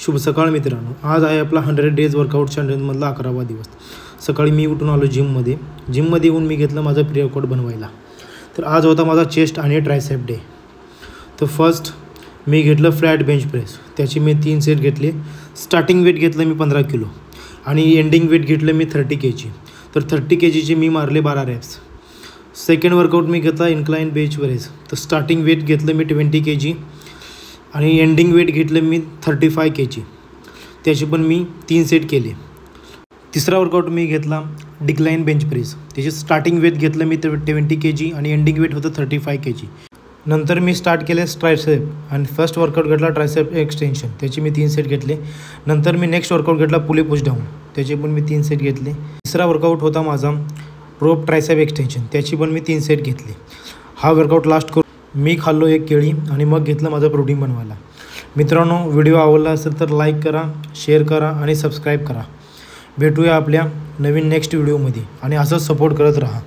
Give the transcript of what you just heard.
शुभ सकाळ मित्रांनो, आज आहे आपला 100 डेज वर्कआउट चॅलेंजमधला 11वा दिवस। सकाळी मी उठून आलो जिममध्ये येऊन मी घेतलं माझा प्री वर्कआउट बनवायला। तर आज होता माझा चेस्ट आणि ट्रायसेप डे। तर फर्स्ट मी घेतलं फ्लॅट बेंच प्रेस, त्याची मी 3 सेट घेतले। स्टार्टिंग वेट घेतलं मी 15 किलो आणि एंडिंग वेट घेतलं मी 30 kg। तर 30 kgचे मी मारले 12 रॅप्स। सेकंड वर्कआउट मी घेतला इन्क्लाइन बेंच प्रेस। तर स्टार्टिंग वेट घेतलं मी 20 kg आणि एंडिंग वेट घेतलं मी 35 kg, त्याचे पण मी 3 सेट केले। तिसरा वर्कआउट मी घेतला डिक्लाइन बेंच प्रेस, त्याचे स्टार्टिंग वेट घेतलं मी 20 kg आणि एंडिंग वेट होतं 35 kg। नंतर मी स्टार्ट केले ट्रायसेप आणि फर्स्ट वर्कआउट घेतला ट्रायसेप एक्सटेन्शन, त्याचे मी 3 सेट घेतले। नंतर मी नेक्स्ट वर्कआउट घेतला पुली पुश डाऊन, त्याचे पण मी 3 सेट घेतले। तिसरा वर्कआउट होता माझा रोप ट्रायसेप एक्सटेन्शन, त्याची पण मी 3 सेट घेतले। हा वर्कआउट लास्ट करून मी खाल्लो 1 केळी आणि मग घेतलं माझं प्रोटीन बनवायला। मित्रांनो, व्हिडिओ आवडला असेल तर लाईक करा, शेअर करा आणि सबस्क्राईब करा। भेटूया आपल्या नवीन नेक्स्ट व्हिडिओमध्ये आणि असंच सपोर्ट करत राहा।